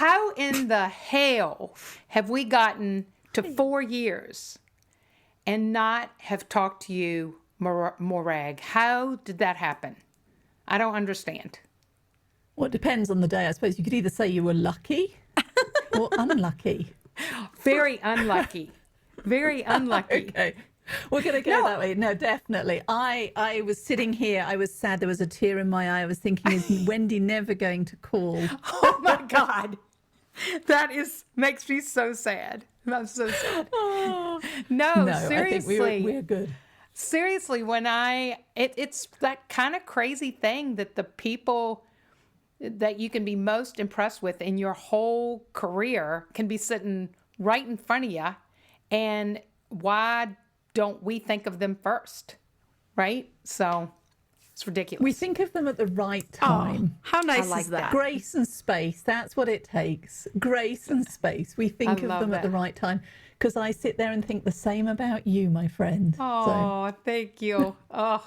How in the hell have we gotten to 4 years and not have talked to you, Morag? How did that happen? I don't understand. Well, it depends on the day. I suppose you could either say you were lucky or unlucky. Very unlucky. Very unlucky. Okay. We're going to go that way. No, definitely. I was sitting here. I was sad. There was a tear in my eye. I was thinking, is Wendy never going to call? Oh, my God. That makes me so sad. I'm so sad. No, Seriously. I think we're good. Seriously, it's that kind of crazy thing that the people that you can be most impressed with in your whole career can be sitting right in front of you. And why don't we think of them first? Right? So it's ridiculous. We think of them at the right time. Oh, how nice like is that? Grace and space. That's what it takes. Grace and space. We think of them at the right time. Because I sit there and think the same about you, my friend. Oh, thank you. Oh,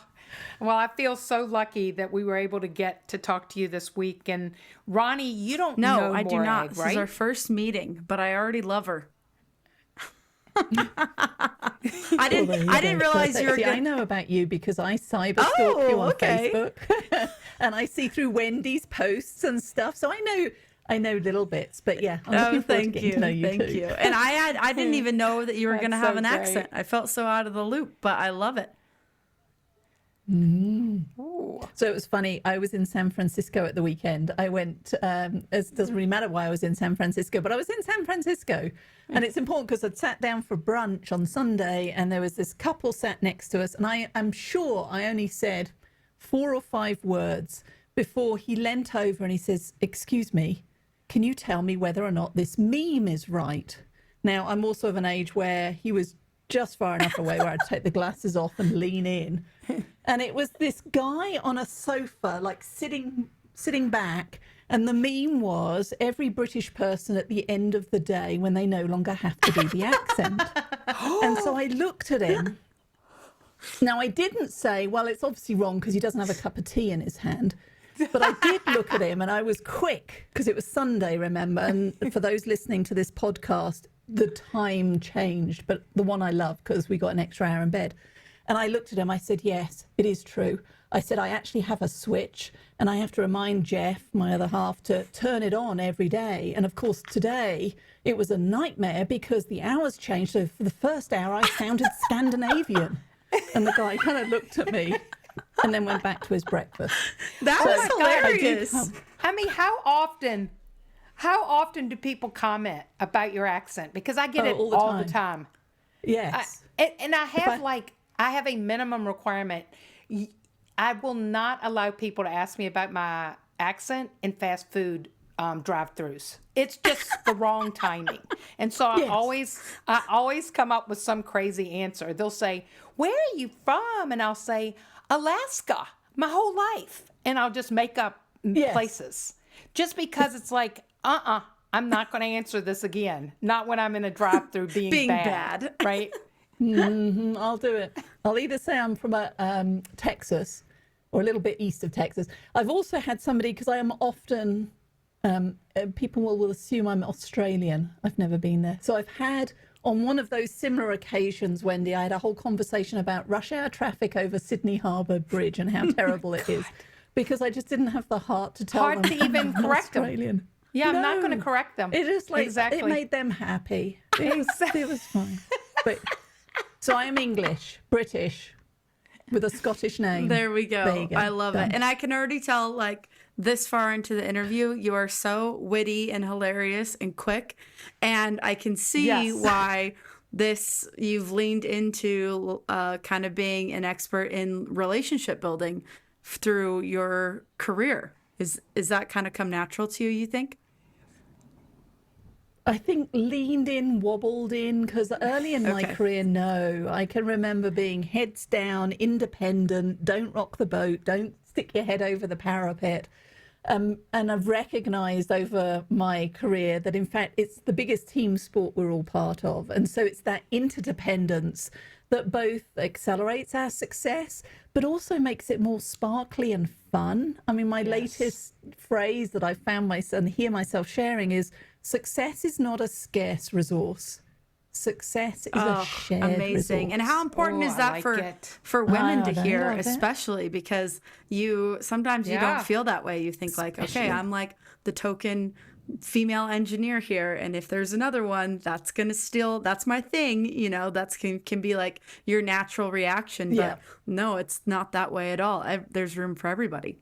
well, I feel so lucky that we were able to get to talk to you this week. And Ronnie, you don't know No, I do not. Morag, This right? is our first meeting, but I already love her. I didn't realize you were See, I going know about you because I cyber stalk you on okay. Facebook. And I see through Wendy's posts and stuff. So I know little bits, but yeah, I'm looking forward to getting to know you Thank too. you. And I didn't even know that you were going to That's have so an great. accent. I felt so out of the loop, but I love it. So it was funny. I was in San Francisco at the weekend. I went, it doesn't really matter why I was in San Francisco, but I was in San Francisco. And it's important because I'd sat down for brunch on Sunday and there was this couple sat next to us. And I'm sure I only said 4 or 5 words before he leant over and he says, "Excuse me, can you tell me whether or not this meme is right?" Now, I'm also of an age where he was just far enough away where I'd take the glasses off and lean in. And it was this guy on a sofa, like sitting back. And the meme was every British person at the end of the day when they no longer have to do the accent. And so I looked at him. Now, I didn't say, well, it's obviously wrong because he doesn't have a cup of tea in his hand. But I did look at him and I was quick because it was Sunday, remember? And for those listening to this podcast, the time changed, but the one I love because we got an extra hour in bed. And I looked at him, I said, yes, it is true. I said, I actually have a switch and I have to remind Jeff, my other half, to turn it on every day. And of course, today it was a nightmare because the hours changed. So for the first hour, I sounded Scandinavian. And the guy kind of looked at me and then went back to his breakfast. That So was my God, hilarious. I mean, how often do people comment about your accent? Because I get it all the time. Yes. And I have I have a minimum requirement. I will not allow people to ask me about my accent in fast food drive-throughs. It's just the wrong timing. And so I always come up with some crazy answer. They'll say, "Where are you from?" And I'll say, "Alaska, my whole life." And I'll just make up places. Just because it's like, I'm not going to answer this again. Not when I'm in a drive-through being bad. Right? I'll do it. I'll either say I'm from Texas or a little bit east of Texas. I've also had somebody, because I am often, people will assume I'm Australian. I've never been there. So I've had, on one of those similar occasions, Wendy, I had a whole conversation about rush hour traffic over Sydney Harbour Bridge and how terrible it is. Because I just didn't have the heart to tell them Hard to even I'm correct them. Australian. Yeah, I'm not No. going to correct them. It is like, Exactly. it made them happy. It was fine. But, so I am English, British, with a Scottish name. There we go. There you go. I love Done. it. And I can already tell, like, this far into the interview, you are so witty and hilarious and quick. And I can see why you've leaned into kind of being an expert in relationship building through your career. Is that kind of come natural to you, you think? I think leaned in, wobbled in, because early in my career, no. I can remember being heads down, independent, don't rock the boat, don't stick your head over the parapet. And I've recognized over my career that, in fact, it's the biggest team sport we're all part of. And so it's that interdependence that both accelerates our success, but also makes it more sparkly and fun. I mean, my latest phrase that I found myself and hear myself sharing is success is not a scarce resource. Success is a shared resource. And how important is that for women to hear, especially because sometimes you don't feel that way. You think like, okay, I'm like the token female engineer here, and if there's another one that's my thing, that's can be like your natural reaction, but no, it's not that way at all. There's room for everybody.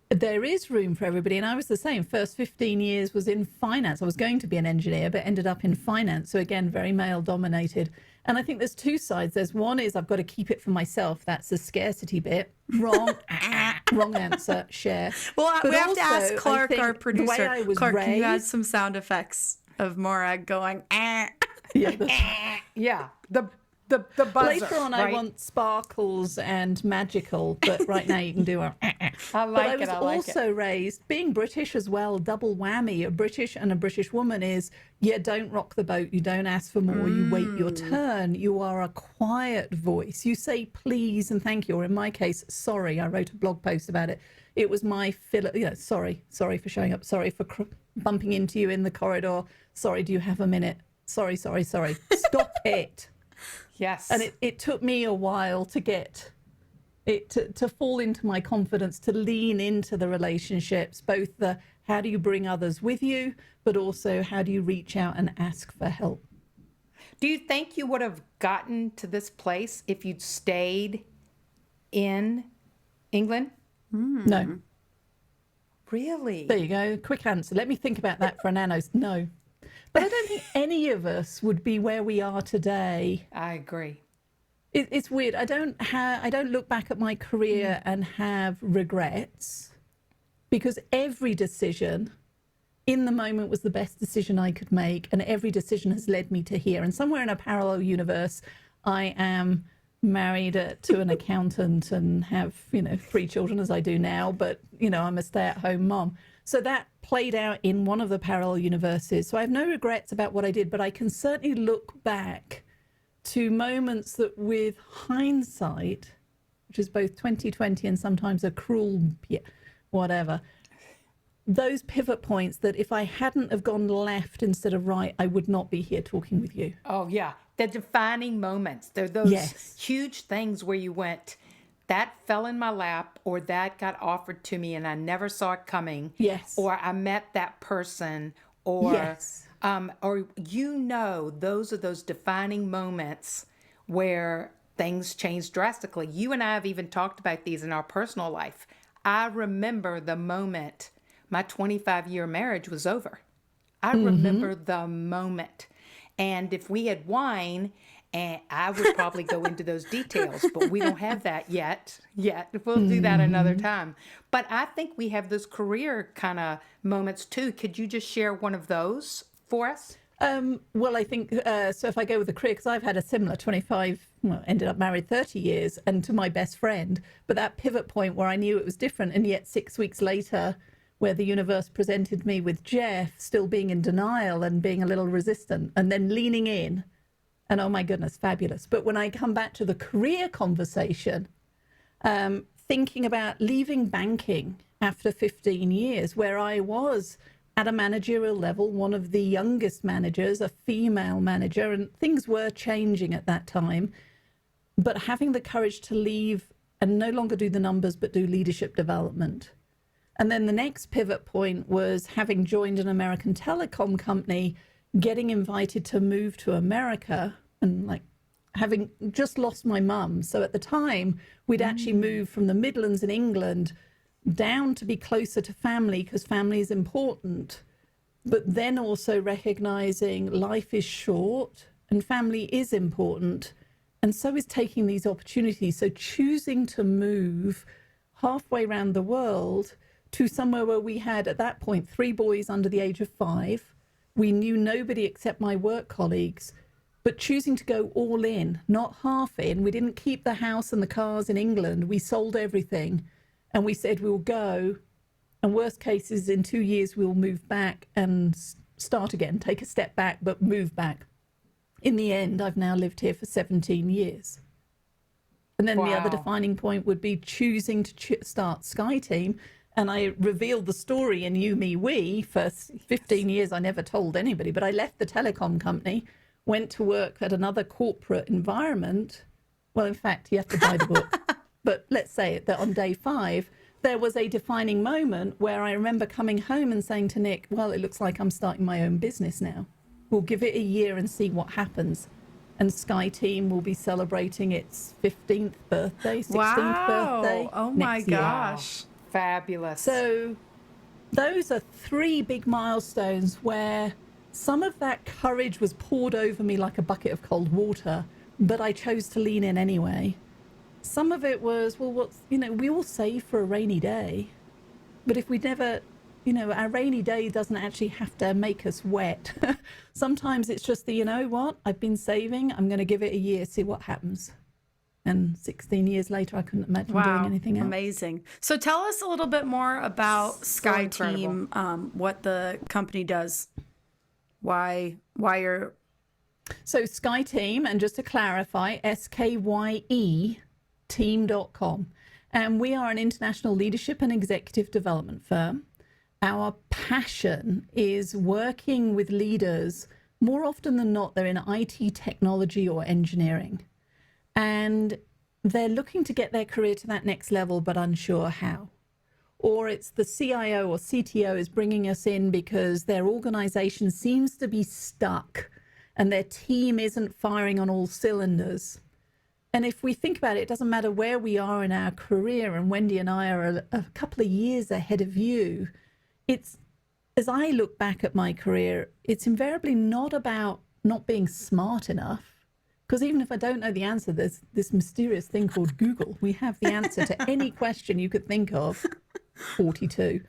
There is room for everybody, and I was the same. First 15 years was in finance. I was going to be an engineer, but ended up in finance. So again, very male dominated. And I think there's two sides. There's one is I've got to keep it for myself. That's the scarcity bit. Wrong. Wrong answer. Share. Well, but we have to ask Clark, our producer. The way I was Clark, raised, can you add some sound effects of Morag going? Yeah. The buzzer. Later on, right? I want sparkles and magical, but right now you can do a. I like it. But I was also raised, being British as well, double whammy. A British and a British woman is, don't rock the boat. You don't ask for more. You wait your turn. You are a quiet voice. You say please and thank you, or in my case, sorry. I wrote a blog post about it. It was my sorry for showing up. Sorry for bumping into you in the corridor. Sorry, do you have a minute? Sorry. Stop it. Yes. And it took me a while to get it to fall into my confidence, to lean into the relationships, both the how do you bring others with you, but also how do you reach out and ask for help. Do you think you would have gotten to this place if you'd stayed in England? No. Really? There you go. Quick answer. Let me think about that for a nanos. No. But I don't think any of us would be where we are today. I agree. It's weird. I don't look back at my career and have regrets, because every decision in the moment was the best decision I could make, and every decision has led me to here. And somewhere in a parallel universe, I am married to an accountant and have 3 children as I do now, but I'm a stay-at-home mom. So that played out in one of the parallel universes. So I have no regrets about what I did, but I can certainly look back to moments that, with hindsight, which is both 2020 and sometimes a cruel whatever, those pivot points that if I hadn't have gone left instead of right, I would not be here talking with you. Oh, yeah. The defining moments. They're those huge things where you went, that fell in my lap, or that got offered to me and I never saw it coming. Yes. Or I met that person, or those are those defining moments where things change drastically. You and I have even talked about these in our personal life. I remember the moment my 25-year marriage was over. I remember the moment. And if we had wine, and I would probably go into those details, but we don't have that yet. We'll do that another time. But I think we have those career kind of moments too. Could you just share one of those for us? Well, I think, so if I go with the career, because I've had a similar 25, ended up married 30 years, and to my best friend, but that pivot point where I knew it was different, and yet 6 weeks later, where the universe presented me with Jeff, still being in denial and being a little resistant, and then leaning in. And oh my goodness, fabulous. But when I come back to the career conversation, thinking about leaving banking after 15 years, where I was at a managerial level, one of the youngest managers, a female manager, and things were changing at that time. But having the courage to leave and no longer do the numbers, but do leadership development. And then the next pivot point was having joined an American telecom company, getting invited to move to America, and having just lost my mum. So at the time, we'd actually moved from the Midlands in England down to be closer to family, because family is important. But then also recognizing life is short and family is important. And so is taking these opportunities. So choosing to move halfway around the world to somewhere where we had, at that point, 3 boys under the age of 5. We knew nobody except my work colleagues, but choosing to go all in, not half in. We didn't keep the house and the cars in England. We sold everything, and we said we'll go, and worst case is in 2 years we'll move back and start again, take a step back, but move back. in the end, I've now lived here for 17 years. And then the other Wow. defining point would be choosing to start SkyTeam. And I revealed the story in You, Me, We. For 15 years, I never told anybody, but I left the telecom company, went to work at another corporate environment. Well, in fact, you have to buy the book. But let's say that on day 5, there was a defining moment where I remember coming home and saying to Nick, well, it looks like I'm starting my own business now. We'll give it a year and see what happens. And SkyTeam will be celebrating its 15th birthday, 16th birthday. Oh my next year. gosh. Fabulous. So those are 3 big milestones where some of that courage was poured over me like a bucket of cold water, but I chose to lean in anyway. Some of it was, well, we all save for a rainy day, but if we never, our rainy day doesn't actually have to make us wet. Sometimes it's just you know what, I've been saving, I'm going to give it a year, see what happens. And 16 years later, I couldn't imagine doing anything else. Amazing. So tell us a little bit more about So SkyTeam, what the company does, why you're... So SkyTeam, and just to clarify, SKYE team.com. And we are an international leadership and executive development firm. Our passion is working with leaders. More often than not, they're in IT, technology, or engineering. And they're looking to get their career to that next level, but unsure how. Or it's the CIO or CTO is bringing us in because their organization seems to be stuck and their team isn't firing on all cylinders. And if we think about it, it doesn't matter where we are in our career, and Wendy and I are a couple of years ahead of you. It's, as I look back at my career, it's invariably not about not being smart enough. Because even if I don't know the answer, there's this mysterious thing called Google. We have the answer to any question you could think of, 42,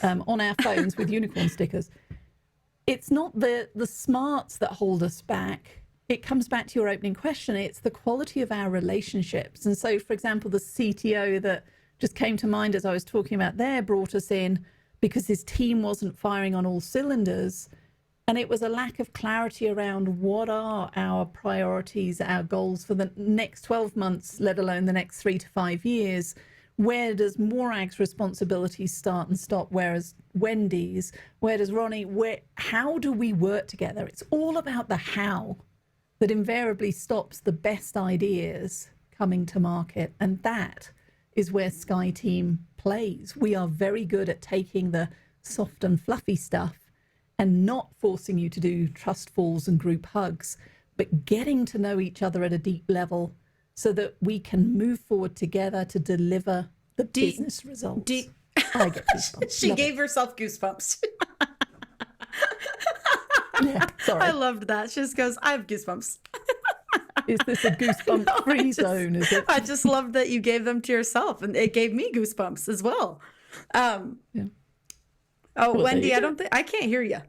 on our phones with unicorn stickers. It's not the smarts that hold us back. It comes back to your opening question. It's the quality of our relationships. And so, for example, the CTO that just came to mind as I was talking about there brought us in because his team wasn't firing on all cylinders. And it was a lack of clarity around what are our priorities, our goals for the next 12 months, let alone the next 3 to 5 years. Where does Morag's responsibilities start and stop? Whereas Wendy's, where does Ronnie, how do we work together? It's all about the how that invariably stops the best ideas coming to market. And that is where SkyTeam plays. We are very good at taking the soft and fluffy stuff and not forcing you to do trust falls and group hugs, but getting to know each other at a deep level so that we can move forward together to deliver the business results. I get goosebumps. She Love gave herself goosebumps. Yeah, sorry. I loved that. She just goes, I have goosebumps. Is this a goosebump-free zone? Is it? I just loved that you gave them to yourself, and it gave me goosebumps as well. Yeah. Oh, Well, Wendy, there I you don't think I can't hear you.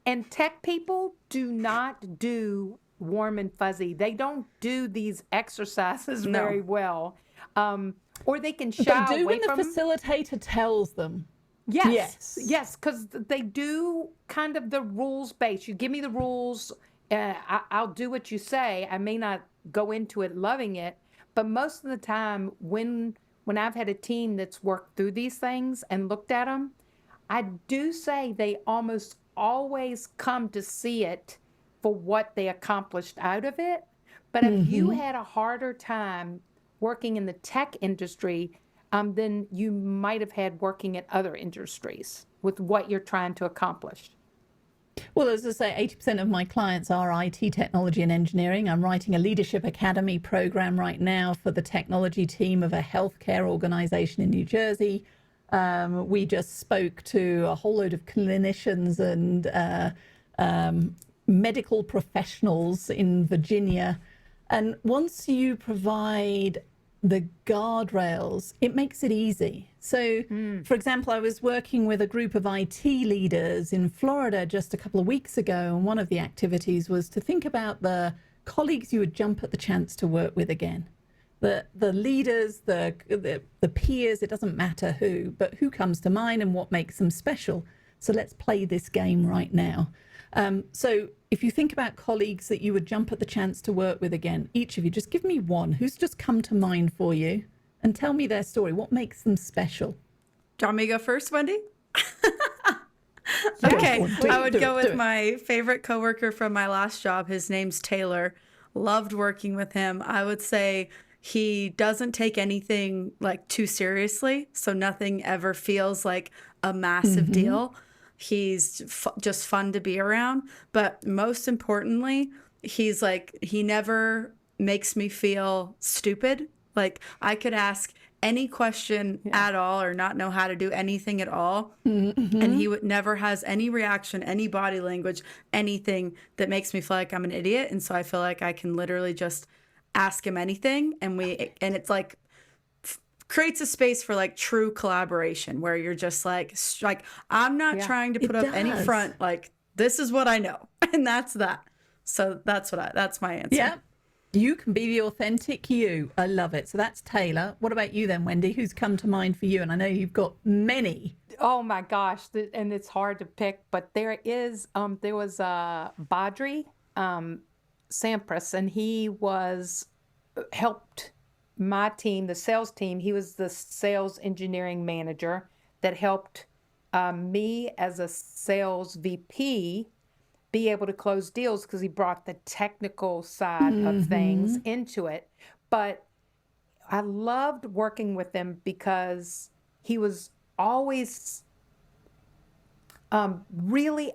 And tech people do not do warm and fuzzy. They don't do these exercises No. very well. Or they can They shy do away when the from 'em. facilitator tells them. Yes, because they do kind of the rules based. You give me the rules, I'll do what you say. I may not go into it loving it, but most of the time when I've had a team that's worked through these things and looked at them, I do say they almost always come to see it for what they accomplished out of it. But if you had a harder time working in the tech industry, than you might have had working at other industries with what you're trying to accomplish. Well, as I say, 80% of my clients are IT, technology, and engineering. I'm writing a leadership academy program right now for the technology team of a healthcare organization in New Jersey. We just spoke to a whole load of clinicians and medical professionals in Virginia. And once you provide the guardrails, it makes it easy. So, for example, I was working with a group of IT leaders in Florida just a couple of weeks ago, and one of the activities was to think about the colleagues you would jump at the chance to work with again. The leaders, the peers, it doesn't matter who, but who comes to mind and what makes them special. So let's play this game right now. So if you think about colleagues that you would jump at the chance to work with again, each of you, just give me one who's just come to mind for you and tell me their story. What makes them special? Do you want me to go first, Wendy? Okay, I would go with my favorite coworker from my last job. His name's Taylor. Loved working with him. I would say he doesn't take anything like too seriously, so nothing ever feels like a massive deal. He's just fun to be around, but most importantly, he's like, he never makes me feel stupid. Like I could ask any question at all or not know how to do anything at all. And he never has any reaction, any body language, anything that makes me feel like I'm an idiot. And so I feel like I can literally just ask him anything. And it's like, creates a space for like true collaboration where you're just like I'm not trying to put up any front. Like, this is what I know. And that's that. So that's my answer. Yeah. You can be the authentic you. I love it. So that's Taylor. What about you then, Wendy? Who's come to mind for you? And I know you've got many. Oh my gosh, and it's hard to pick, but there was Badri Sampras, and he helped my team, the sales team. He was the sales engineering manager that helped me as a sales VP be able to close deals because he brought the technical side of things into it. But I loved working with him because he was always really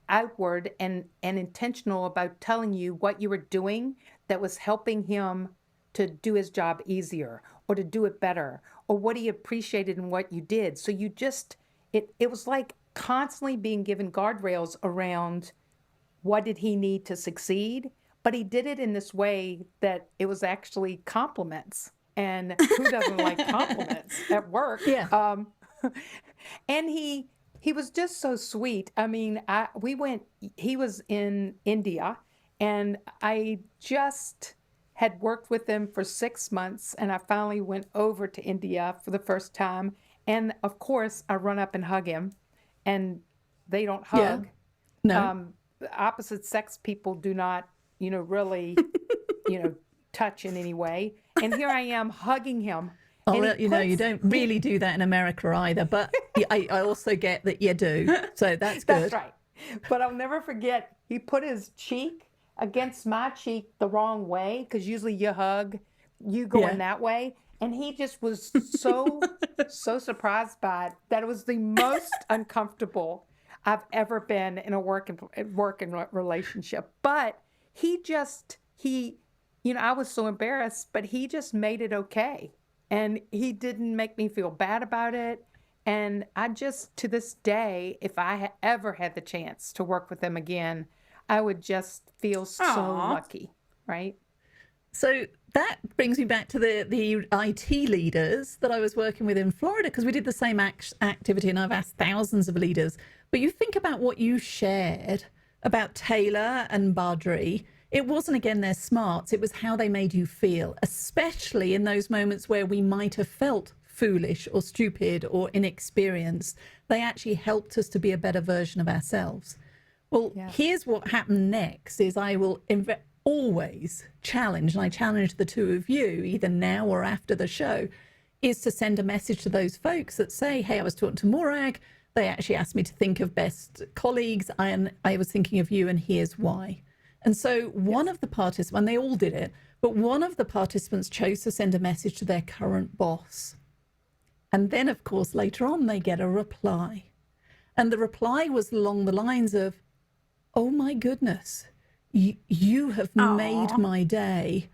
outward and intentional about telling you what you were doing that was helping him to do his job easier or to do it better or what he appreciated in what you did. So you just, it was like constantly being given guardrails around what did he need to succeed, but he did it in this way that it was actually compliments. And who doesn't like compliments at work? Yeah. And he was just so sweet. I mean, he was in India, and I just had worked with him for 6 months, and I finally went over to India for the first time. And of course, I run up and hug him, and they don't hug. Yeah. No. Opposite sex people do not, really, touch in any way. And here I am hugging him. I'll let you know, you don't really do that in America either, but I also get that you do. So that's good. That's right. But I'll never forget, he put his cheek against my cheek the wrong way, because usually you hug, you go in that way. And he just was so surprised by it that it was the most uncomfortable I've ever been in a working relationship. But I was so embarrassed, but he just made it okay. And he didn't make me feel bad about it. And I just, to this day, if I ever had the chance to work with him again, I would just feel so lucky, right? So that brings me back to the IT leaders that I was working with in Florida, because we did the same activity, and I've asked thousands of leaders. But you think about what you shared about Taylor and Badri. It wasn't, again, their smarts. It was how they made you feel, especially in those moments where we might have felt foolish or stupid or inexperienced. They actually helped us to be a better version of ourselves. Well, here's what happened next is I will always challenge, and I challenge the two of you, either now or after the show, is to send a message to those folks that say, hey, I was talking to Morag. They actually asked me to think of best colleagues, and I was thinking of you, and here's why. And so one of the participants, and they all did it, but one of the participants chose to send a message to their current boss. And then, of course, later on, they get a reply. And the reply was along the lines of, oh my goodness, you have made my day.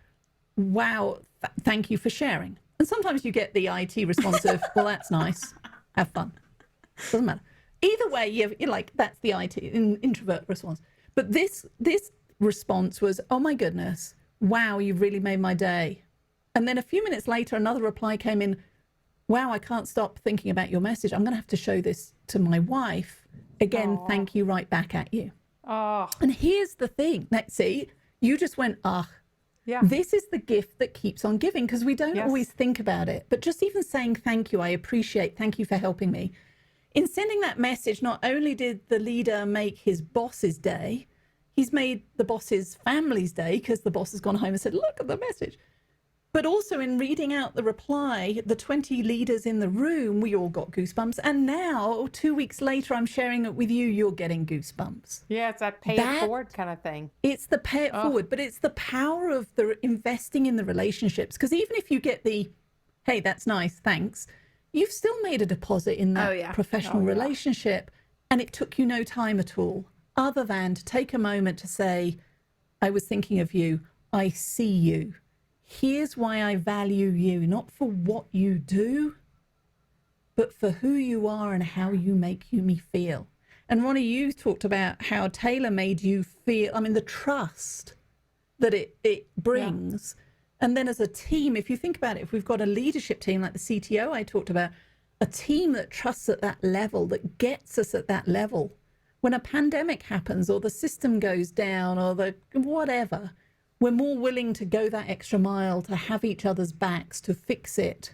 Wow, thank you for sharing. And sometimes you get the IT response of, well, that's nice, have fun. Doesn't matter. Either way, you're like, that's the IT introvert response. But this response was, oh my goodness, wow, you've really made my day. And then a few minutes later, another reply came in, wow, I can't stop thinking about your message. I'm going to have to show this to my wife. Again, thank you, right back at you. Oh. And here's the thing. See, you just went, this is the gift that keeps on giving, because we don't always think about it. But just even saying thank you, I appreciate, thank you for helping me. in sending that message, not only did the leader make his boss's day, he's made the boss's family's day because the boss has gone home and said, look at the message. But also in reading out the reply, the 20 leaders in the room, we all got goosebumps. And now, 2 weeks later, I'm sharing it with you, you're getting goosebumps. Yeah, it's that pay it forward kind of thing. It's the pay it forward, but it's the power of the investing in the relationships. Because even if you get the, hey, that's nice, thanks, you've still made a deposit in that professional relationship. And it took you no time at all, other than to take a moment to say, I was thinking of you, I see you. Here's why I value you, not for what you do, but for who you are and how you make me feel. And Ronnie, you talked about how Taylor made you feel, I mean, the trust that it brings. Yeah. And then as a team, if you think about it, if we've got a leadership team like the CTO I talked about, a team that trusts at that level, that gets us at that level, when a pandemic happens or the system goes down or the whatever, we're more willing to go that extra mile to have each other's backs to fix it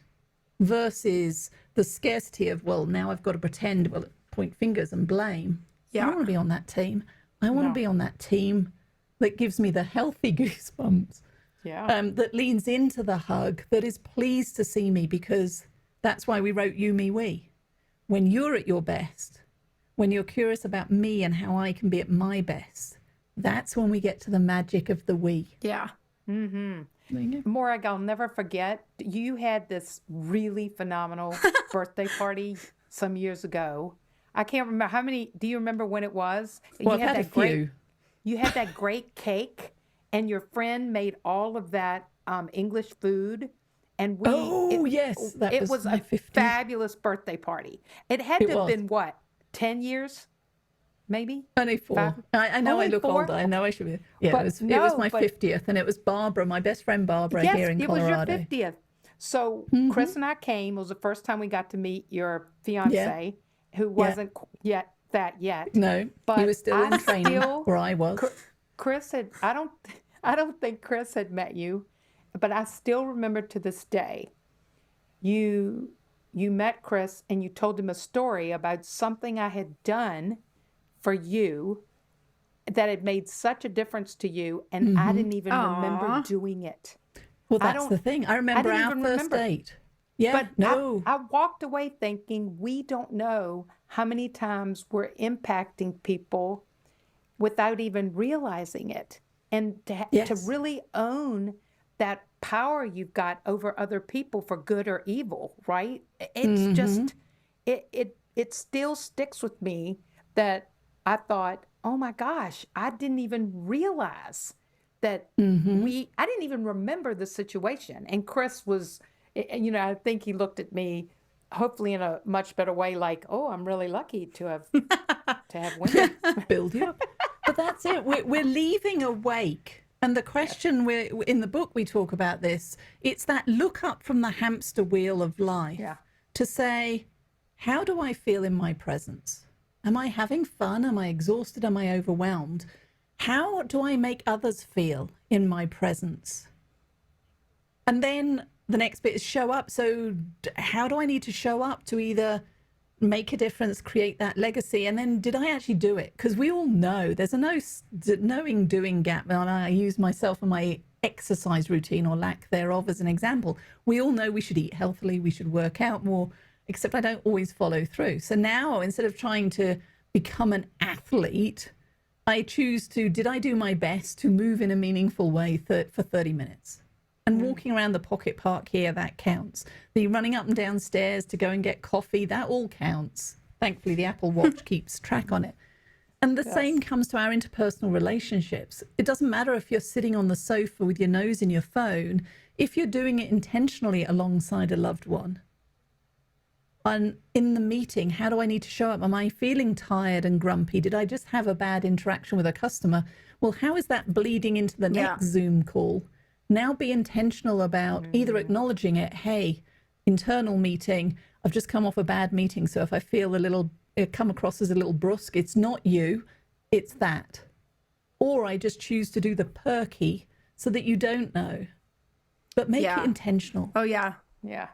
versus the scarcity of, well, now I've got to pretend, well, point fingers and blame. Yeah. I don't want to be on that team. I want to be on that team that gives me the healthy goosebumps, that leans into the hug, that is pleased to see me, because that's why we wrote You, Me, We. When you're at your best, when you're curious about me and how I can be at my best, that's when we get to the magic of the we. Yeah. Mm-hmm. Morag, I'll never forget, you had this really phenomenal birthday party some years ago. I can't remember how many. Do you remember when it was? Well, you had that great. You had that great cake, and your friend made all of that English food, and we. Yes, it was a 50th. Fabulous birthday party. It had to have been what, 10 years, maybe? Only 4. I know. Only I look 4? Older. I know I should be. Yeah, but it was my 50th, and it was Barbara, my best friend Barbara, here in Colorado. It was your 50th. So Chris and I came. It was the first time we got to meet your fiance, who wasn't yet. No, but he was still in training where I was. Chris had. I don't think Chris had met you, but I still remember to this day. You met Chris and you told him a story about something I had done for you that had made such a difference to you, and I didn't even remember doing it. Well, that's the thing. I remember our first date. Yeah, but I walked away thinking, we don't know how many times we're impacting people without even realizing it. And to really own that power you've got over other people for good or evil, right? It's just, it still sticks with me that I thought, oh my gosh, I didn't even realize that I didn't even remember the situation. And Chris was, I think he looked at me, hopefully in a much better way, like, oh, I'm really lucky to have women. Build you up. But that's it. We're leaving a wake. And the question, in the book we talk about this, it's that look up from the hamster wheel of life to say, how do I feel in my presence? Am I having fun? Am I exhausted? Am I overwhelmed? How do I make others feel in my presence? And then the next bit is show up. So how do I need to show up to either make a difference, create that legacy? And then did I actually do it? Because we all know there's a knowing doing gap. And I use myself and my exercise routine or lack thereof as an example. We all know we should eat healthily. We should work out more, except I don't always follow through. So now instead of trying to become an athlete, I choose to, did I do my best to move in a meaningful way for 30 minutes? And walking around the pocket park here, that counts. The running up and down stairs to go and get coffee, that all counts. Thankfully, the Apple Watch keeps track on it. And the same comes to our interpersonal relationships. It doesn't matter if you're sitting on the sofa with your nose in your phone, if you're doing it intentionally alongside a loved one. And in the meeting, how do I need to show up? Am I feeling tired and grumpy? Did I just have a bad interaction with a customer? Well, how is that bleeding into the next Zoom call? Now be intentional about either acknowledging it. Hey, internal meeting, I've just come off a bad meeting. So if I feel come across as a little brusque, it's not you, it's that. Or I just choose to do the perky so that you don't know, but make it intentional. Oh, yeah. Yeah.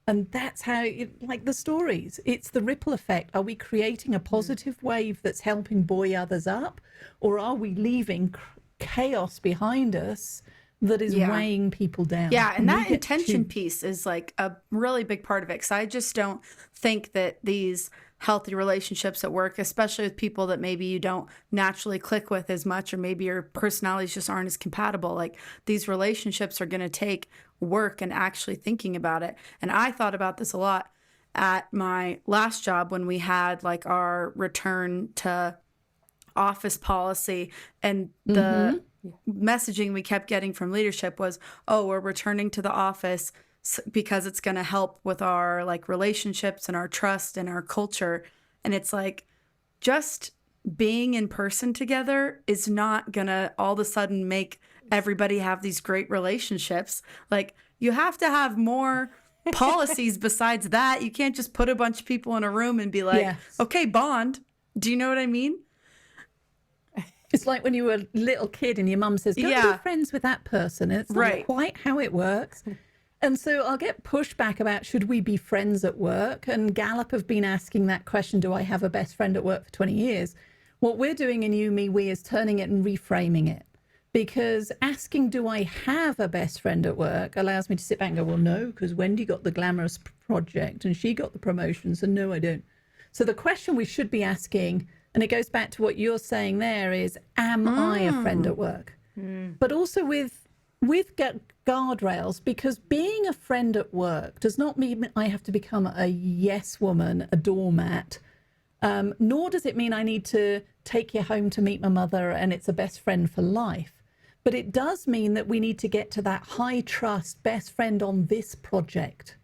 And that's how, like the stories, it's the ripple effect. Are we creating a positive wave that's helping buoy others up? Or are we leaving chaos behind us that is weighing people down? Yeah, and that we get intention piece is like a really big part of it. Because I just don't think that these healthy relationships at work, especially with people that maybe you don't naturally click with as much, or maybe your personalities just aren't as compatible, like these relationships are going to take work and actually thinking about it. And I thought about this a lot at my last job when we had like our return to office policy, and the messaging we kept getting from leadership was, oh, we're returning to the office because it's going to help with our like relationships and our trust and our culture. And it's like, just being in person together is not going to all of a sudden make everybody have these great relationships. Like, you have to have more policies besides that. You can't just put a bunch of people in a room and be like, okay, bond. Do you know what I mean? It's like when you were a little kid and your mum says, go be friends with that person. And it's not quite how it works. And so I'll get pushback about, should we be friends at work? And Gallup have been asking that question, do I have a best friend at work for 20 years? What we're doing in You, Me, We is turning it and reframing it. Because asking, do I have a best friend at work, allows me to sit back and go, well, no, because Wendy got the glamorous project and she got the promotion. So no, I don't. So the question we should be asking, and it goes back to what you're saying there, is, am I a friend at work? But also with guardrails, because being a friend at work does not mean I have to become a yes woman, a doormat, nor does it mean I need to take you home to meet my mother and it's a best friend for life. But it does mean that we need to get to that high trust best friend on this project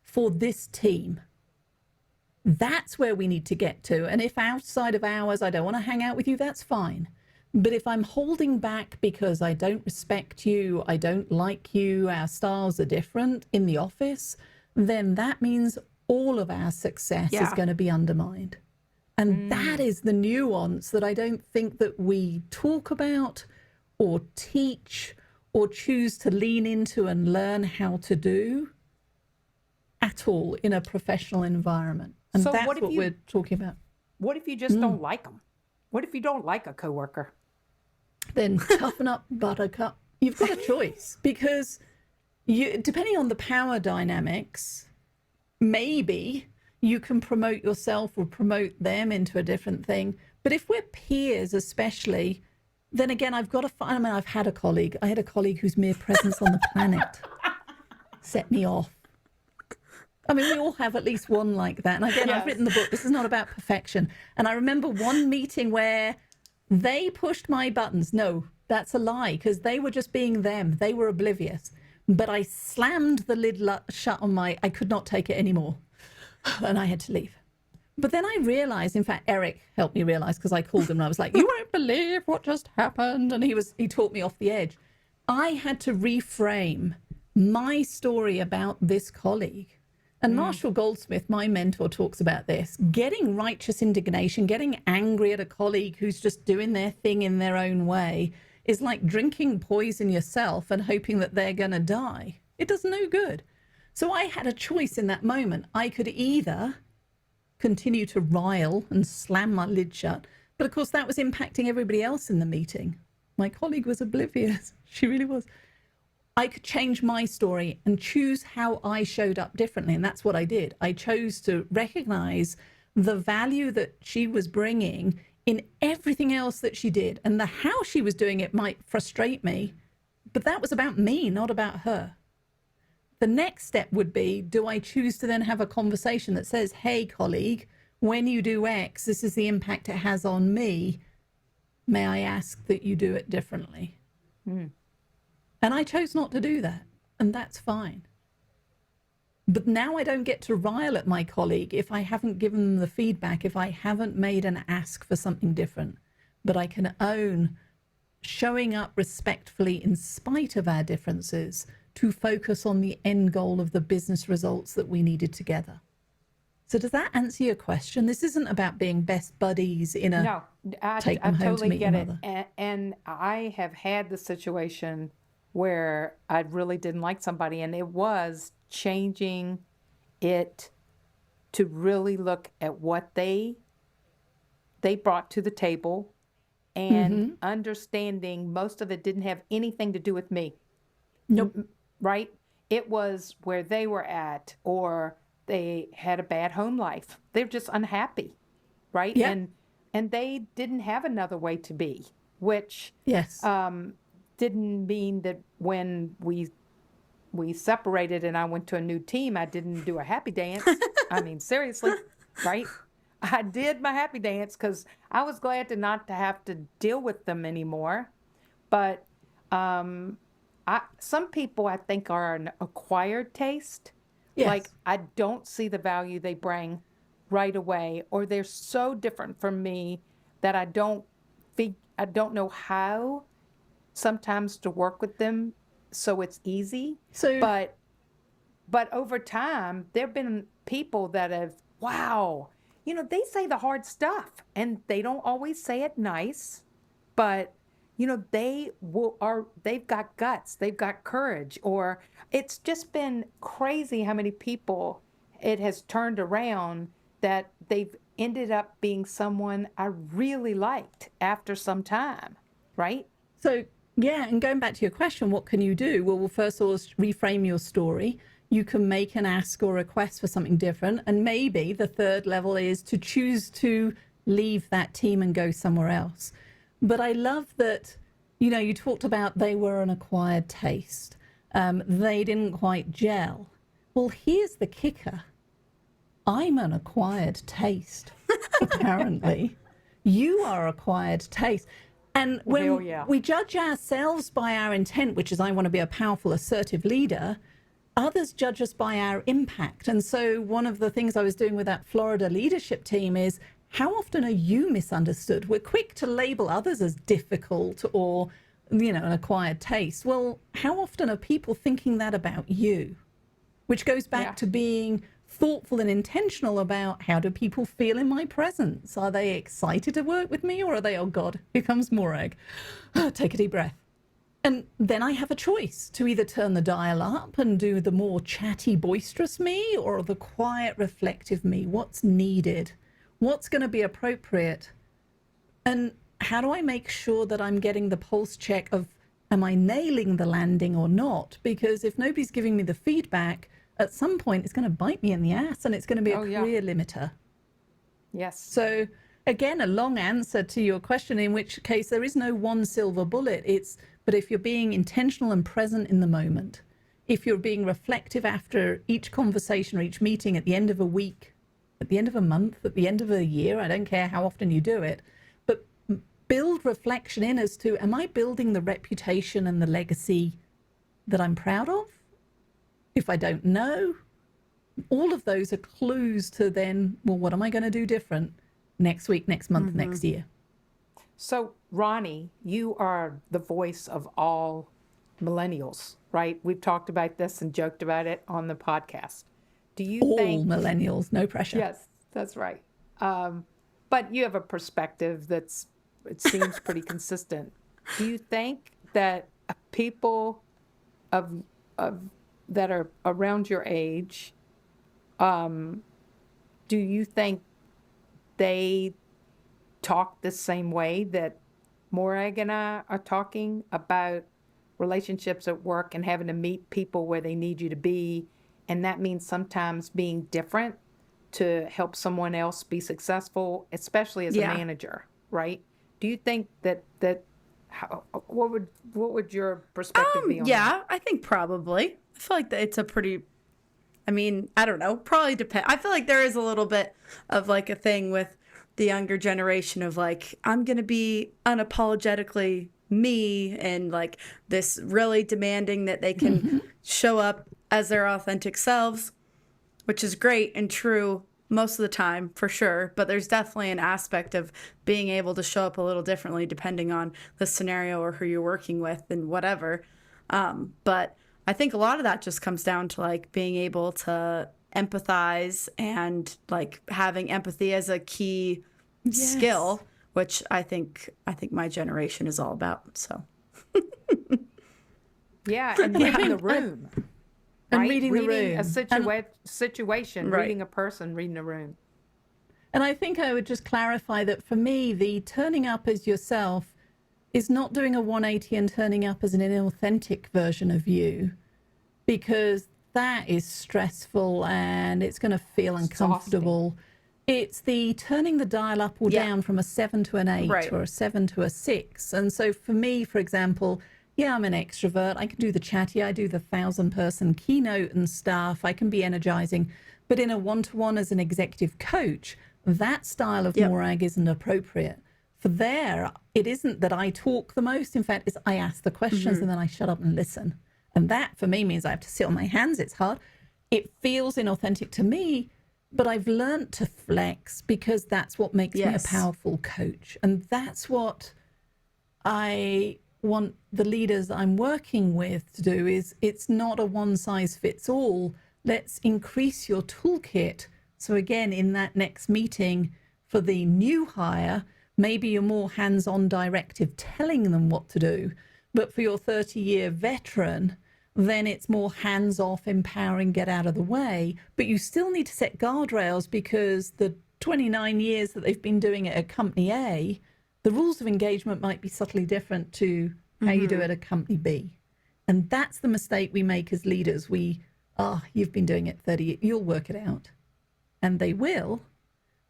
for this team. That's where we need to get to. And if outside of hours I don't want to hang out with you, that's fine. But if I'm holding back because I don't respect you, I don't like you, our styles are different in the office, then that means all of our success is going to be undermined. And that is the nuance that I don't think that we talk about or teach or choose to lean into and learn how to do at all in a professional environment. And so that's what we're talking about. What if you just don't like them? What if you don't like a coworker? Then toughen up, buttercup. You've got a choice, because you, depending on the power dynamics, maybe you can promote yourself or promote them into a different thing. But if we're peers, especially, then again, I've got to find, I mean, I had a colleague whose mere presence on the planet set me off. I mean, we all have at least one like that. And again, I've written the book. This is not about perfection. And I remember one meeting where they pushed my buttons. No, that's a lie, because they were just being them. They were oblivious. But I slammed the lid shut on I could not take it anymore. And I had to leave. But then I realized, in fact, Eric helped me realize, because I called him and I was like, you won't believe what just happened. And he talked me off the edge. I had to reframe my story about this colleague. And Marshall Goldsmith, my mentor, talks about this. Getting righteous indignation, getting angry at a colleague who's just doing their thing in their own way is like drinking poison yourself and hoping that they're going to die. It does no good. So I had a choice in that moment. I could either continue to rile and slam my lid shut, but of course that was impacting everybody else in the meeting. My colleague was oblivious. She really was. I could change my story and choose how I showed up differently. And that's what I did. I chose to recognize the value that she was bringing in everything else that she did. And the how she was doing it might frustrate me, but that was about me, not about her. The next step would be, do I choose to then have a conversation that says, hey, colleague, when you do X, this is the impact it has on me. May I ask that you do it differently? And I chose not to do that, and that's fine. But now I don't get to rile at my colleague if I haven't given them the feedback, if I haven't made an ask for something different. But I can own showing up respectfully in spite of our differences to focus on the end goal of the business results that we needed together. So does that answer your question? This isn't about being best buddies in a No, I totally get it. And I have had the situation where I really didn't like somebody, and it was changing it to really look at what they brought to the table, and understanding most of it didn't have anything to do with me. Nope. Right? It was where they were at, or they had a bad home life. They're just unhappy, right? Yeah. And they didn't have another way to be, which Yes. didn't mean that when we separated and I went to a new team, I didn't do a happy dance. I mean, seriously, right? I did my happy dance because I was glad to not to have to deal with them anymore. But some people I think are an acquired taste. Yes. Like I don't see the value they bring right away, or they're so different from me that I don't know how sometimes to work with them so it's easy. So, But over time, there have been people that have, wow, they say the hard stuff and they don't always say it nice, but they've got guts, they've got courage, or it's just been crazy how many people it has turned around that they've ended up being someone I really liked after some time, right? So, yeah, and going back to your question, what can you do? Well, first of all, reframe your story. You can make an ask or request for something different. And maybe the third level is to choose to leave that team and go somewhere else. But I love that, you talked about they were an acquired taste. They didn't quite gel. Well, here's the kicker. I'm an acquired taste, apparently. You are acquired taste. And when we judge ourselves by our intent, which is I want to be a powerful, assertive leader, others judge us by our impact. And so one of the things I was doing with that Florida leadership team is, how often are you misunderstood? We're quick to label others as difficult or, an acquired taste. Well, how often are people thinking that about you? Which goes back to being thoughtful and intentional about, how do people feel in my presence? Are they excited to work with me, or are they, oh God, here comes Morag. Take a deep breath. And then I have a choice to either turn the dial up and do the more chatty, boisterous me, or the quiet, reflective me. What's needed? What's going to be appropriate? And how do I make sure that I'm getting the pulse check of, am I nailing the landing or not? Because if nobody's giving me the feedback, at some point it's going to bite me in the ass, and it's going to be a career limiter. Yes. So again, a long answer to your question, in which case there is no one silver bullet. But if you're being intentional and present in the moment, if you're being reflective after each conversation or each meeting, at the end of a week, at the end of a month, at the end of a year, I don't care how often you do it, but build reflection in as to, am I building the reputation and the legacy that I'm proud of? If I don't know, all of those are clues to then, well, what am I going to do different next week, next month, next year? So, Ronnie, you are the voice of all millennials, right? We've talked about this and joked about it on the podcast. Do you think millennials, no pressure? Yes, that's right. But you have a perspective it seems pretty consistent. Do you think that people of that are around your age, do you think they talk the same way that Morag and I are talking about relationships at work and having to meet people where they need you to be? And that means sometimes being different to help someone else be successful, especially as a manager, right? Do you think what would your perspective be on that? Yeah, I think probably. I feel like it's a pretty, I don't know, probably depend. I feel like there is a little bit of like a thing with the younger generation of like, I'm going to be unapologetically me, and like this really demanding that they can show up as their authentic selves, which is great and true most of the time for sure. But there's definitely an aspect of being able to show up a little differently depending on the scenario or who you're working with and whatever. But I think a lot of that just comes down to like being able to empathize and like having empathy as a key skill, which I think my generation is all about. So and reading the room. And right? reading the Reading a room. situation, Right. reading a person, reading a room. And I think I would just clarify that for me, the turning up as yourself is not doing a 180 and turning up as an inauthentic version of you, because that is stressful and it's going to feel uncomfortable. It's the turning the dial up or Yeah. down from a 7 to an 8 Right. or a 7 to a 6. And so for me, for example, yeah, I'm an extrovert. I can do the chatty. I do the 1,000-person keynote and stuff. I can be energizing. But in a one-to-one as an executive coach, that style of Yep. Morag isn't appropriate. For there, it isn't that I talk the most. In fact, it's I ask the questions and then I shut up and listen. And that for me means I have to sit on my hands. It's hard. It feels inauthentic to me, but I've learned to flex because that's what makes me a Yes. powerful coach. And that's what I want the leaders I'm working with to do is it's not a one size fits all. Let's increase your toolkit. So again, in that next meeting for the new hire, maybe you're more hands-on directive telling them what to do. But for your 30-year veteran, then it's more hands-off, empowering, get out of the way. But you still need to set guardrails because the 29 years that they've been doing it at company A, the rules of engagement might be subtly different to how you do it at company B. And that's the mistake we make as leaders. You've been doing it 30 years, you'll work it out. And they will,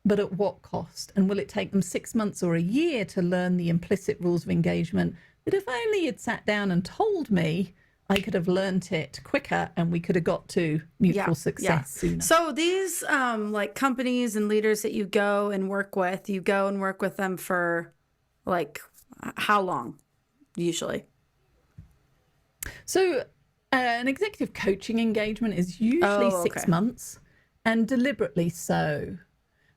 but at what cost? And will it take them 6 months or a year to learn the implicit rules of engagement that if only you'd sat down and told me, I could have learnt it quicker and we could have got to mutual success sooner. So these like companies and leaders that you go and work with them for like how long usually? So an executive coaching engagement is usually 6 months, and deliberately so,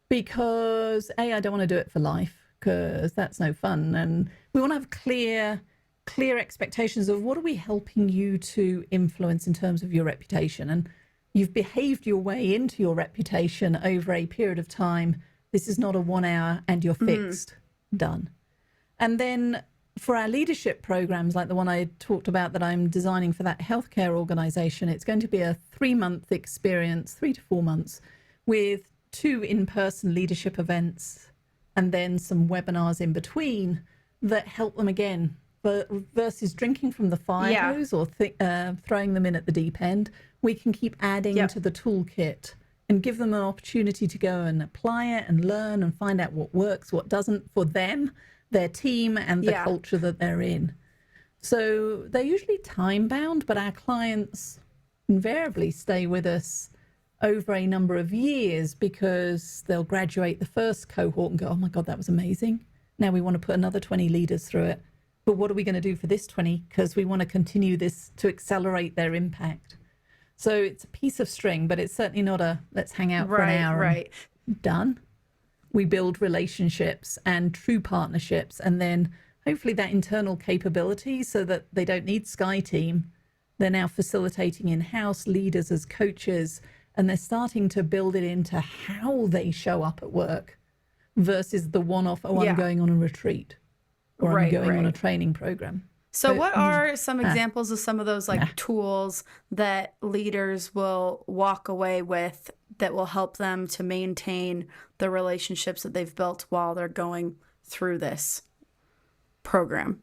because I don't want to do it for life because that's no fun. And we want to have clear expectations of what are we helping you to influence in terms of your reputation. And you've behaved your way into your reputation over a period of time. This is not a 1 hour and you're fixed, done. And then for our leadership programs, like the one I talked about that I'm designing for that healthcare organization, it's going to be a 3-month experience, 3 to 4 months, with 2 in-person leadership events and then some webinars in between that help them again. But versus drinking from the fire hose or throwing them in at the deep end, we can keep adding to the toolkit and give them an opportunity to go and apply it and learn and find out what works, what doesn't for them, their team, and the culture that they're in. So they're usually time bound, but our clients invariably stay with us over a number of years because they'll graduate the first cohort and go, oh my God, that was amazing. Now we want to put another 20 leaders through it. But what are we going to do for this 20? Because we want to continue this to accelerate their impact. So it's a piece of string, but it's certainly not a let's hang out for an hour and done. We build relationships and true partnerships, and then hopefully that internal capability so that they don't need Sky Team. They're now facilitating in-house leaders as coaches, and they're starting to build it into how they show up at work versus the one-off, I'm going on a retreat or I'm going on a training program. So what are some examples of some of those tools that leaders will walk away with that will help them to maintain the relationships that they've built while they're going through this program?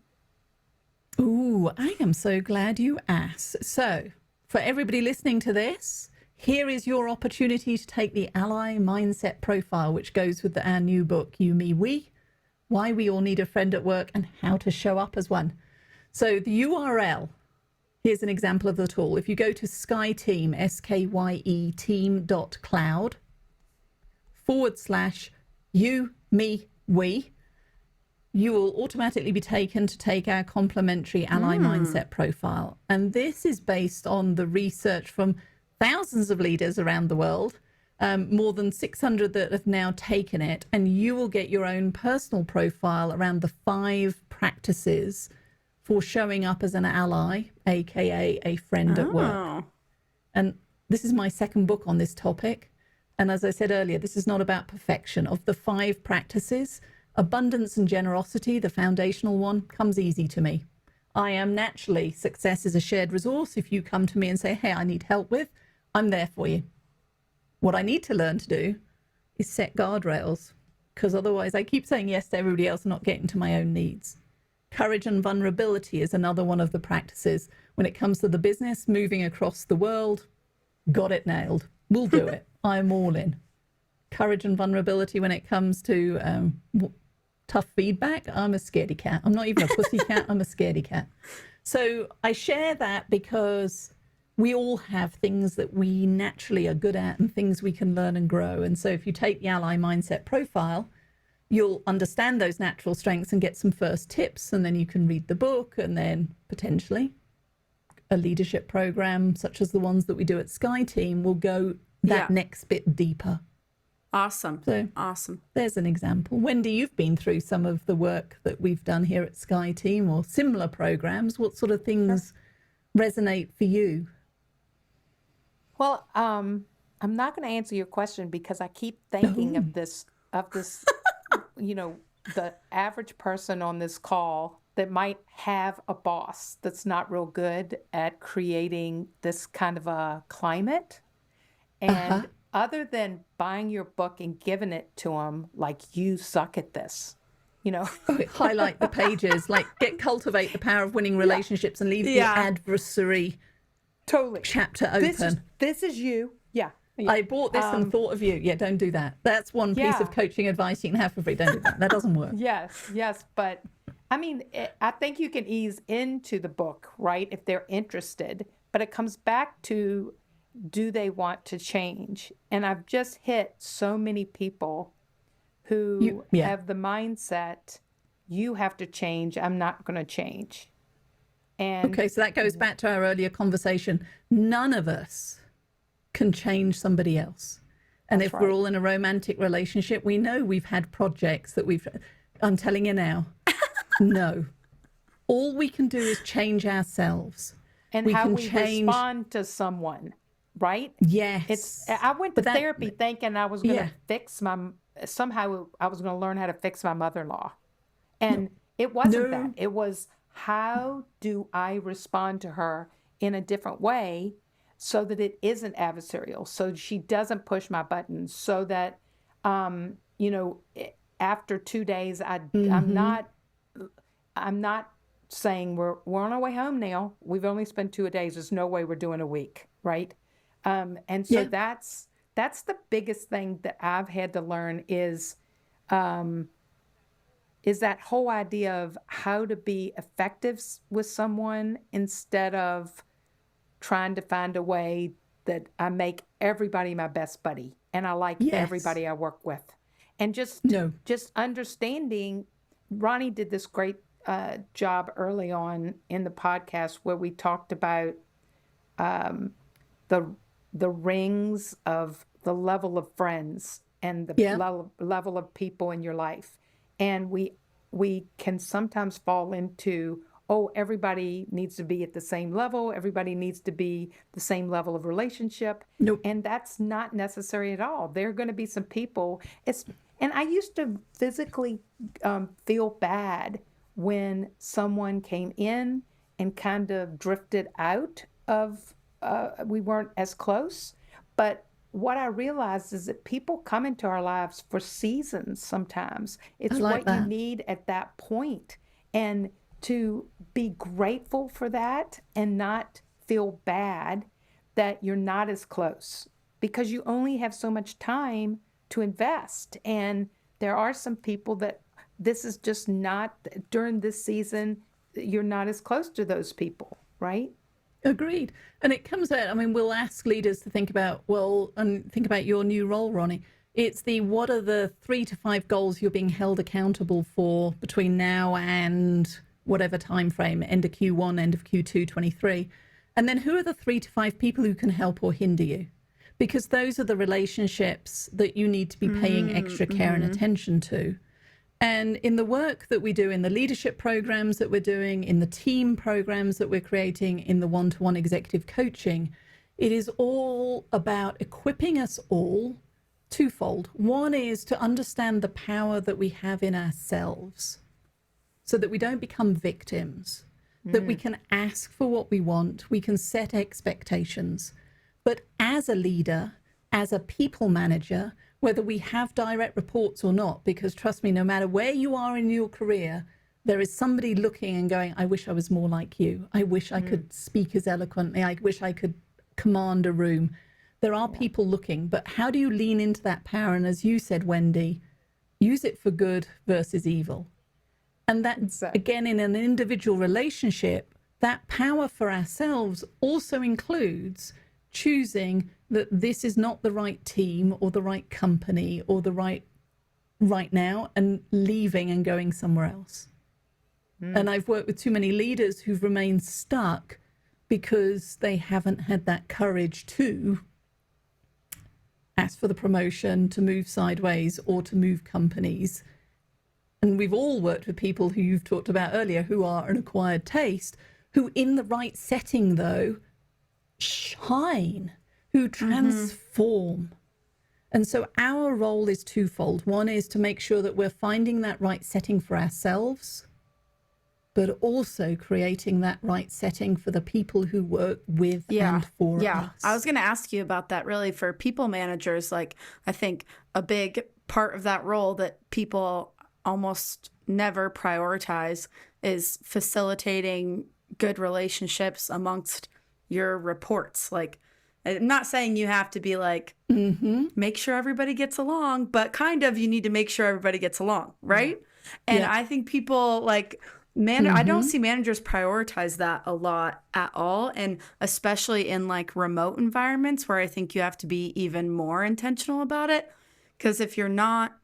Ooh, I am so glad you asked. So for everybody listening to this, here is your opportunity to take the Ally Mindset Profile, which goes with our new book, You, Me, We, Why We All Need a Friend at Work and How to Show Up as One. So the URL, here's an example of the tool. If you go to SkyTeam, SKYE team.cloud /you, me, we, you will automatically be taken to take our complimentary Ally Mindset Profile. And this is based on the research from thousands of leaders around the world, more than 600 that have now taken it. And you will get your own personal profile around the 5 practices for showing up as an ally, aka a friend at work. And this is my second book on this topic. And as I said earlier, this is not about perfection. Of the 5 practices, abundance and generosity, the foundational one, comes easy to me. I am naturally, success is a shared resource. If you come to me and say, hey, I need help with, I'm there for you. What I need to learn to do is set guardrails, because otherwise I keep saying yes to everybody else and not getting to my own needs. Courage and vulnerability is another one of the practices. When it comes to the business, moving across the world, got it nailed. We'll do it. I'm all in. Courage and vulnerability when it comes to tough feedback, I'm a scaredy cat. I'm not even a pussy cat, I'm a scaredy cat. So I share that because we all have things that we naturally are good at and things we can learn and grow. And so if you take the Ally Mindset profile, you'll understand those natural strengths and get some first tips, and then you can read the book, and then potentially a leadership program such as the ones that we do at Sky Team will go that next bit deeper. Awesome. So awesome. There's an example. Wendy, you've been through some of the work that we've done here at Sky Team or similar programs. What sort of things resonate for you? Well, I'm not going to answer your question because I keep thinking of this, you know, the average person on this call that might have a boss that's not real good at creating this kind of a climate. And other than buying your book and giving it to them, like, you suck at this, you know. Highlight the pages, like cultivate the power of winning relationships and leave the adversary chapter open. This is you. Yeah. I bought this and thought of you. Yeah, don't do that. That's one piece of coaching advice you can have for free. Don't do that. That doesn't work. Yes. But I mean, I think you can ease into the book, right, if they're interested. But it comes back to, do they want to change? And I've just hit so many people who have the mindset, you have to change, I'm not going to change. And okay, so that goes back to our earlier conversation. None of us can change somebody else. And if we're all in a romantic relationship, we know we've had projects that I'm telling you now, no. All we can do is change ourselves. And how we respond to someone. Right? Yes. I went to therapy thinking I was going to somehow I was going to learn how to fix my mother-in-law. And it wasn't that. It was, how do I respond to her in a different way so that it isn't adversarial, so she doesn't push my buttons, so that, you know, after 2 days, I'm not saying we're on our way home now. We've only spent 2 days. There's no way we're doing a week. Right. And so that's the biggest thing that I've had to learn is that whole idea of how to be effective with someone instead of trying to find a way that I make everybody my best buddy and I like everybody I work with. And just understanding, Ronnie did this great job early on in the podcast where we talked about the rings of the level of friends and the level of people in your life. And we can sometimes fall into, everybody needs to be at the same level. Everybody needs to be the same level of relationship. Nope. And that's not necessary at all. There are going to be some people. And I used to physically feel bad when someone came in and kind of drifted out of, we weren't as close. But what I realized is that people come into our lives for seasons sometimes. It's what you need at that point. And to be grateful for that and not feel bad that you're not as close, because you only have so much time to invest. And there are some people that this is just not, during this season, you're not as close to those people, right? Agreed. And it comes out, I mean, we'll ask leaders to think about, think about your new role, Ronnie. It's what are the 3 to 5 goals you're being held accountable for between now and whatever time frame, end of Q1, end of Q2, 23. And then who are the 3 to 5 people who can help or hinder you? Because those are the relationships that you need to be paying extra care and attention to. And in the work that we do, in the leadership programs that we're doing, in the team programs that we're creating, in the one-to-one executive coaching, it is all about equipping us all twofold. One is to understand the power that we have in ourselves so that we don't become victims, that we can ask for what we want, we can set expectations. But as a leader, as a people manager, whether we have direct reports or not, because trust me, no matter where you are in your career, there is somebody looking and going, I wish I was more like you. I wish I could speak as eloquently. I wish I could command a room. There are people looking, but how do you lean into that power? And as you said, Wendy, use it for good versus evil. And that, again, in an individual relationship, that power for ourselves also includes choosing that this is not the right team or the right company or the right now, and leaving and going somewhere else. And I've worked with too many leaders who've remained stuck because they haven't had that courage to ask for the promotion, to move sideways, or to move companies. And we've all worked with people who you've talked about earlier who are an acquired taste, who in the right setting, though, shine, who transform. And so our role is twofold. One is to make sure that we're finding that right setting for ourselves, but also creating that right setting for the people who work with and for us. I was going to ask you about that, really, for people managers. Like, I think a big part of that role that people almost never prioritize is facilitating good relationships amongst your reports. Like, I'm not saying you have to be like, make sure everybody gets along, but kind of you need to make sure everybody gets along, right? And I think people like, I don't see managers prioritize that a lot at all. And especially in like remote environments where I think you have to be even more intentional about it. Because if you're not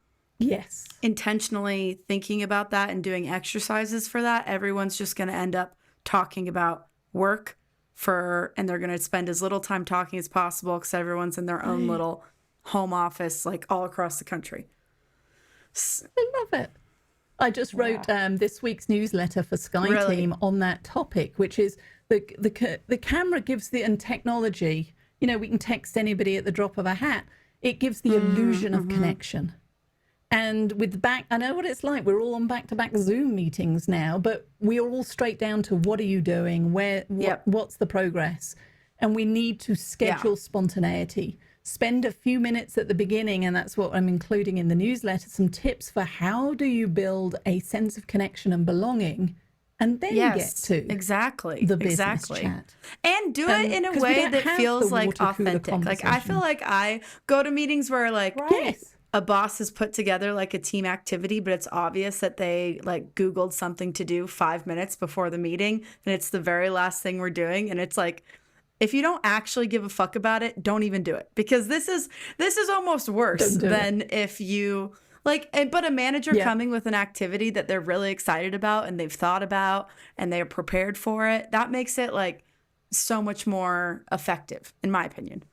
intentionally thinking about that and doing exercises for that, everyone's just going to end up talking about work and they're going to spend as little time talking as possible because everyone's in their own little home office, like all across the country. I love it. I just wrote this week's newsletter for Sky Team on that topic, which is the camera gives and technology, we can text anybody at the drop of a hat. It gives the illusion of connection. And I know what it's like. We're all on back-to-back Zoom meetings now, but we are all straight down to what are you doing? What's the progress? And we need to schedule spontaneity. Spend a few minutes at the beginning, and that's what I'm including in the newsletter, some tips for how do you build a sense of connection and belonging, and then get to the business chat. And do it in a way that feels like authentic. Like, I feel like I go to meetings where like a boss has put together like a team activity, but it's obvious that they like Googled something to do 5 minutes before the meeting, and it's the very last thing we're doing. And it's like, if you don't actually give a fuck about it, don't even do it, because this is almost worse than if you like. But a manager coming with an activity that they're really excited about and they've thought about and they're prepared for it, that makes it like so much more effective, in my opinion.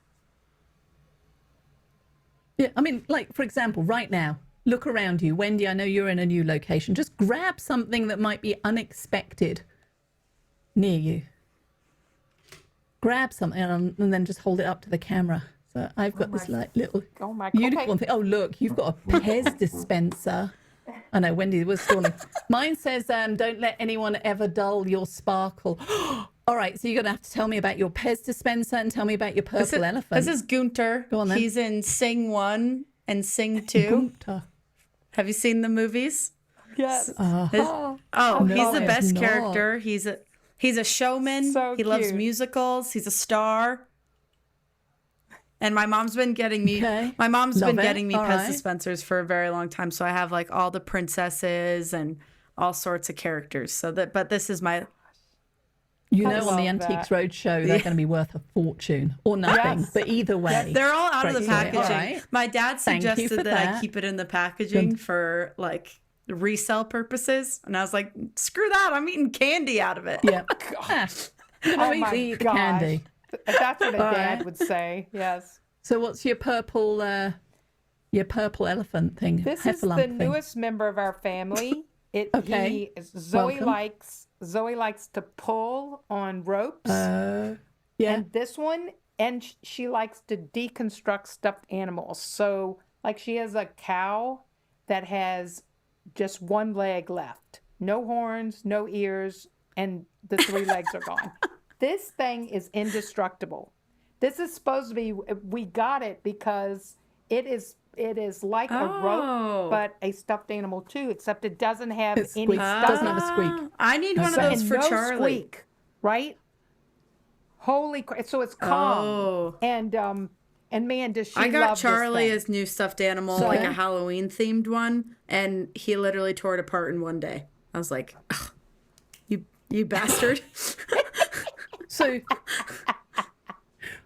Yeah, I mean, like, for example, right now, look around you. Wendy, I know you're in a new location. Just grab something that might be unexpected near you. Grab something and then just hold it up to the camera. So I've got this like little unicorn thing. Oh, look, you've got a Pez dispenser. I know, Wendy was stalling. Mine says, don't let anyone ever dull your sparkle. All right, so you're going to have to tell me about your Pez dispenser and tell me about your purple elephant. This is Gunter. Go on, then. He's in Sing 1 and Sing 2. Gunter. Have you seen the movies? Yes. He's the best character. He's a showman. So he loves musicals. He's a star. And my mom's been getting me Pez dispensers for a very long time. So I have like all the princesses and all sorts of characters. But this is my. On the Antiques Roadshow, they're going to be worth a fortune or nothing. Yes. But either way. They're all out of the packaging. Right. My dad suggested that I keep it in the packaging for like resale purposes. And I was like, screw that. I'm eating candy out of it. Yeah. Oh my eat gosh. candy. That's what a dad would say. Yes. So what's your purple elephant thing? This is the newest member of our family. Zoe likes to pull on ropes. And this one, and she likes to deconstruct stuffed animals. So like she has a cow that has just one leg left. No horns, no ears, and the 3 legs are gone. This thing is indestructible. This is supposed to be, we got it because it is like a rope, but a stuffed animal too, except it doesn't have It any squeaks. stuff. Doesn't have a squeak. I need one of those And for no Charlie. squeak, right? Holy crap. So it's calm. Oh. And man, does she I got love Charlie this as new stuffed animal, So- like a Halloween themed one, and he literally tore it apart in one day. I was like, "Ugh, you bastard." So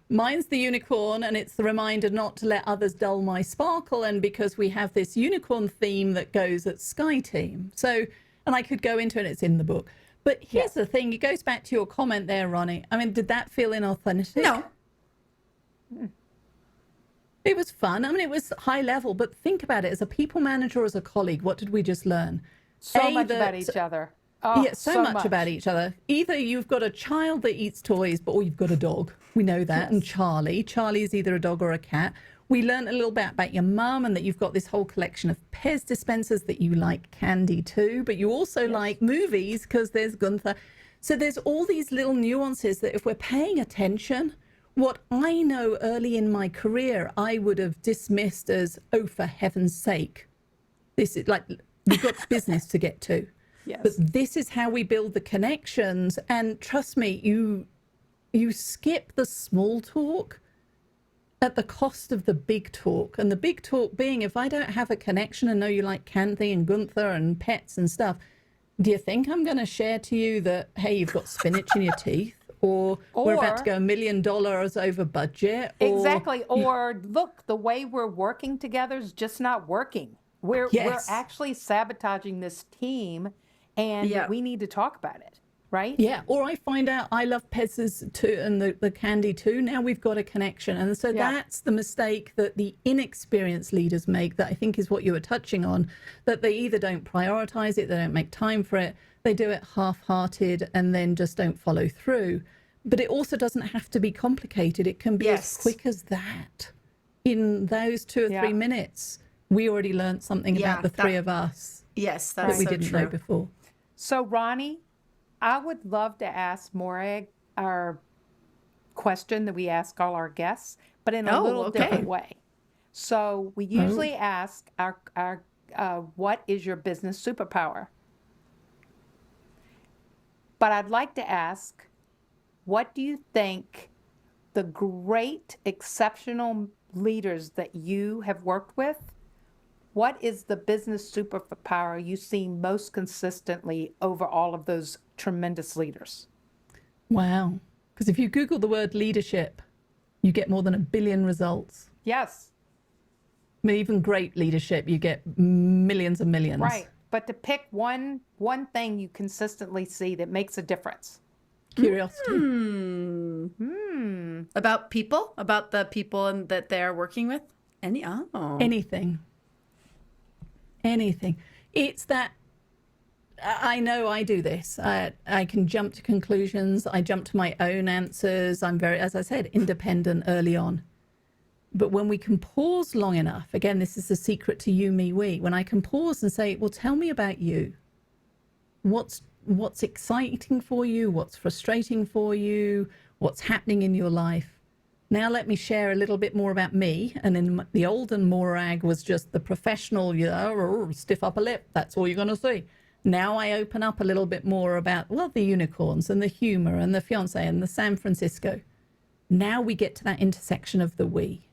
mine's the unicorn, and it's the reminder not to let others dull my sparkle. And because we have this unicorn theme that goes at Sky Team. So, and I could go into it, it's in the book. But here's the thing, it goes back to your comment there, Ronnie. I mean, did that feel inauthentic? No. It was fun. I mean, it was high level, but think about it. As a people manager or as a colleague, what did we just learn? So much about each other. Oh, Yeah, so much about each other. Either you've got a child that eats toys, or you've got a dog. We know that. And Charlie is either a dog or a cat. We learned a little bit about your mum and that you've got this whole collection of Pez dispensers, that you like candy too, but you also like movies because there's Gunther. So there's all these little nuances that if we're paying attention, what I know early in my career, I would have dismissed as, oh, for heaven's sake. This is like, we've got business to get to. Yes. But this is how we build the connections. And trust me, you skip the small talk at the cost of the big talk. And the big talk being, if I don't have a connection and know you like candy and Gunther and pets and stuff, do you think I'm going to share to you that, hey, you've got spinach in your teeth? Or we're about to go $1 million over budget? Or, Exactly. Or look, the way we're working together is just not working. We're actually sabotaging this team, and we need to talk about it, right? Yeah. Or I find out I love Pez's too and the candy too. Now we've got a connection. And so that's the mistake that the inexperienced leaders make, that I think is what you were touching on, that they either don't prioritize it, they don't make time for it, they do it half-hearted and then just don't follow through. But it also doesn't have to be complicated. It can be as quick as that. In those 2 or 3 minutes, we already learned something about the three of us. Yes, that we didn't know before. So, Ronnie, I would love to ask Morag our question that we ask all our guests, but in a little different way. So we usually ask our what is your business superpower? But I'd like to ask, what do you think the great, exceptional leaders that you have worked with, what is the business superpower you see most consistently over all of those tremendous leaders? Wow. Because if you Google the word leadership, you get more than 1 billion results. Yes. I mean, even great leadership, you get millions and millions. Right. But to pick one thing you consistently see that makes a difference. Curiosity. About people? About the people that they're working with? Anything. It's that I know I do this. I can jump to conclusions. I jump to my own answers. I'm very, as I said, independent early on. But when we can pause long enough, again, this is the secret to you, me, we. When I can pause and say, well, tell me about you. What's exciting for you? What's frustrating for you? What's happening in your life? Now let me share a little bit more about me. And in the olden Morag was just the professional, stiff upper lip. That's all you're going to see. Now I open up a little bit more about, well, the unicorns and the humor and the fiance and the San Francisco. Now we get to that intersection of the we.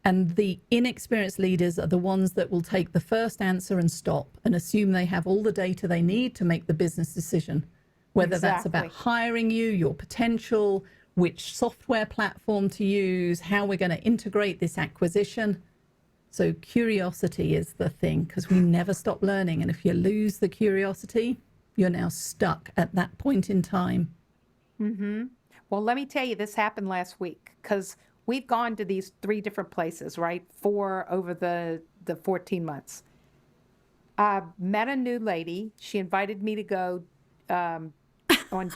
And the inexperienced leaders are the ones that will take the first answer and stop and assume they have all the data they need to make the business decision, whether that's about hiring you, your potential, which software platform to use, how we're going to integrate this acquisition. So curiosity is the thing, because we never stop learning. And if you lose the curiosity, you're now stuck at that point in time. Well, let me tell you, this happened last week because we've gone to these 3 different places, right? 4 over the 14 months. I met a new lady. She invited me to go on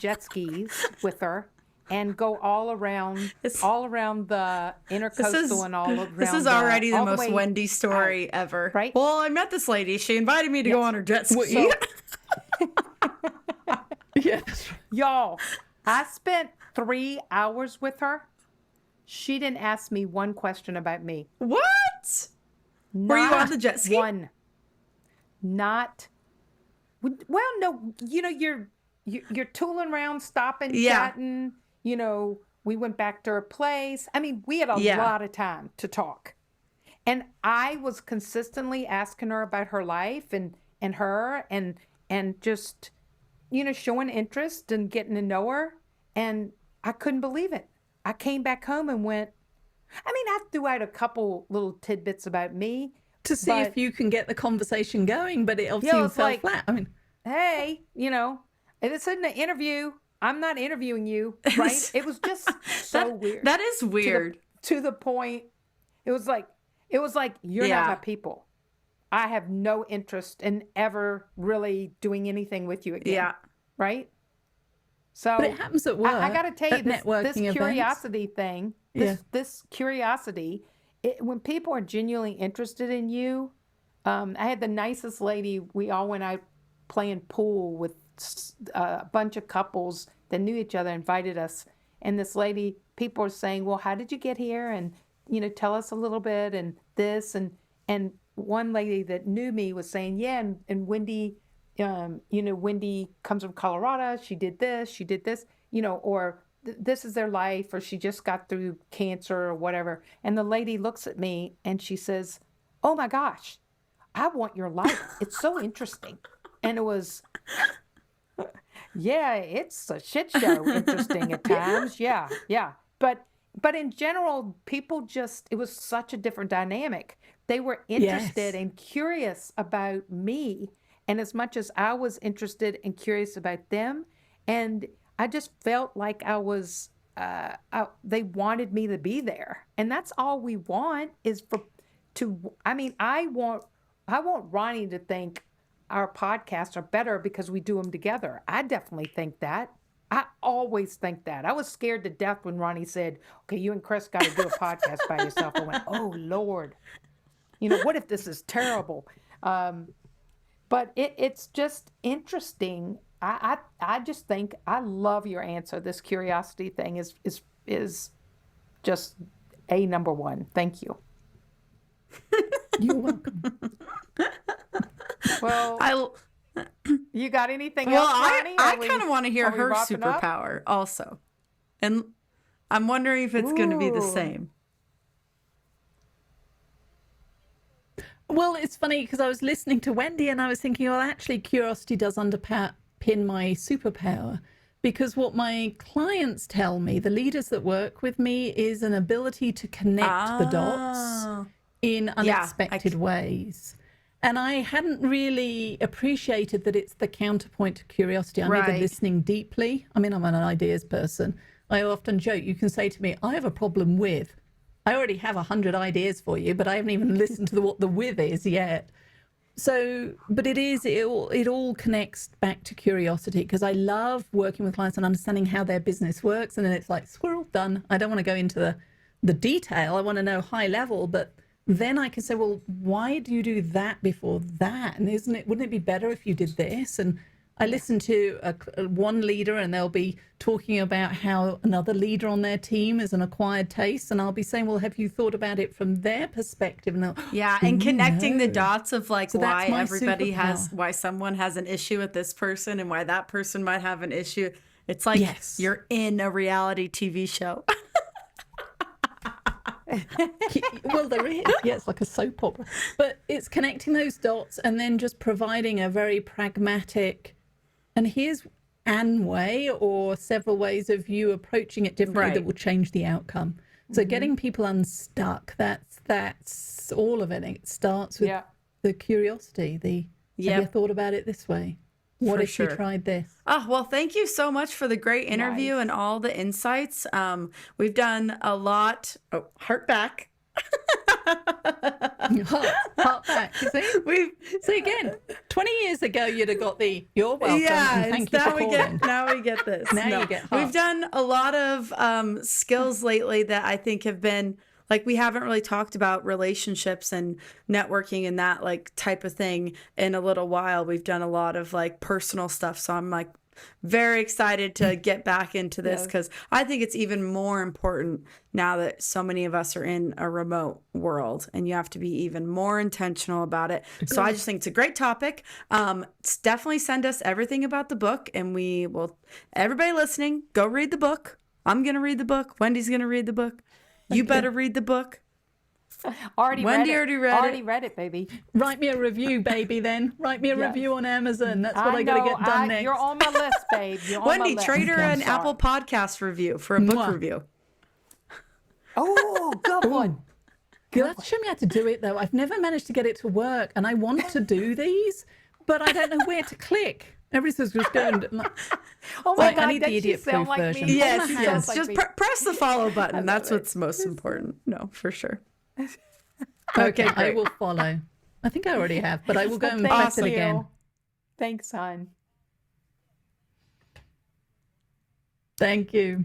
jet skis with her and go all around the intercoastal and all around. This is already the most way, Wendy story ever. Right? Well, I met this lady. She invited me to go on her jet ski. Yeah, that's right. Y'all, I spent 3 hours with her. She didn't ask me one question about me. What? Were you on the jet ski? One. Not. Well, no. You're tooling around, stopping, chatting. We went back to her place. I mean, we had a lot of time to talk. And I was consistently asking her about her life and her and just, showing interest and getting to know her. And I couldn't believe it. I came back home and went, I threw out a couple little tidbits about me. To see if you can get the conversation going, but it obviously fell flat. I mean, hey, if it's in the interview, I'm not interviewing you, right? It was just so weird. That is weird. To the point, it was like you're not my people. I have no interest in ever really doing anything with you again. Yeah. Right? So but it happens at work. I got to tell you, this curiosity thing, this curiosity, when people are genuinely interested in you, I had the nicest lady. We all went out playing pool with a bunch of couples that knew each other, invited us. And this lady, people are saying, well, how did you get here? And, tell us a little bit and this. And one lady that knew me was saying, yeah, and Wendy, Wendy comes from Colorado. She did this, or this is their life, or she just got through cancer or whatever. And the lady looks at me and she says, oh my gosh, I want your life. It's so interesting. And it was, yeah, it's a shit show. Interesting at times. Yeah. But in general, people it was such a different dynamic. They were interested and curious about me. And as much as I was interested and curious about them, and I just felt like I was, they wanted me to be there. And that's all we want is I want Ronnie to think our podcasts are better because we do them together. I definitely think that. I always think that. I was scared to death when Ronnie said, okay, you and Chris got to do a podcast by yourself. I went, oh, Lord. What if this is terrible? But it's just interesting. I just think I love your answer. This curiosity thing is just a number one. Thank you. You're welcome. Well, you got anything well, else, Ronnie? I kind of want to hear her superpower also. And I'm wondering if it's going to be the same. Well, it's funny because I was listening to Wendy and I was thinking, well, actually, curiosity does underpin my superpower, because what my clients tell me, the leaders that work with me, is an ability to connect the dots in unexpected ways. And I hadn't really appreciated that it's the counterpoint to curiosity. I'm either listening deeply. I mean, I'm an ideas person. I often joke, you can say to me, I have a problem with. I already have 100 ideas for you, but I haven't even listened to what the with is yet. So, but it all connects back to curiosity, because I love working with clients and understanding how their business works. And then it's like, squirrel, done. I don't want to go into the detail. I want to know high level, but then I can say, well, why do you do that before that? And wouldn't it be better if you did this? And I listen to one leader and they'll be talking about how another leader on their team is an acquired taste. And I'll be saying, well, have you thought about it from their perspective? And and connecting the dots of why everybody superpower. why someone has an issue with this person and why that person might have an issue. It's like you're in a reality TV show. Well, there is. Yeah, it's like a soap opera. But it's connecting those dots and then just providing a very pragmatic, and here's an way or several ways of you approaching it differently that will change the outcome. So getting people unstuck, that's all of it. It starts with the curiosity. Have you thought about it this way? What if you tried this? Oh, well, thank you so much for the great interview and all the insights. We've done a lot. Oh, heart back. Heart back. You see? See, again, 20 years ago, you'd have got the, you're welcome. Yeah, and thank you for calling. Now we get this. You get heart. We've done a lot of skills lately that I think have been, like, we haven't really talked about relationships and networking and that, like, type of thing in a little while. We've done a lot of, like, personal stuff. So I'm, like, very excited to get back into this because I think it's even more important now that so many of us are in a remote world, and you have to be even more intentional about it. So I just think it's a great topic. Definitely send us everything about the book, and we will, everybody listening, go read the book. I'm going to read the book. Wendy's going to read the book. You better read the book. Wendy already read it, baby. Write me a review, baby, then. Write me a review on Amazon. That's what I got to get done next. You're on my list, babe. You're on Wendy, my list. trade her an Apple Podcast review for a book review. Oh, good one. You'll have to show me how to do it, though. I've never managed to get it to work, and I want to do these, but I don't know where to click. Everybody says just go and... Oh my God, I need the idiot-proof version. Yes. Like Just press the follow button. That's what's most important. No, for sure. Okay, Great. I will follow. I think I already have, but I will go and press it again. Thanks, hon. Thank you.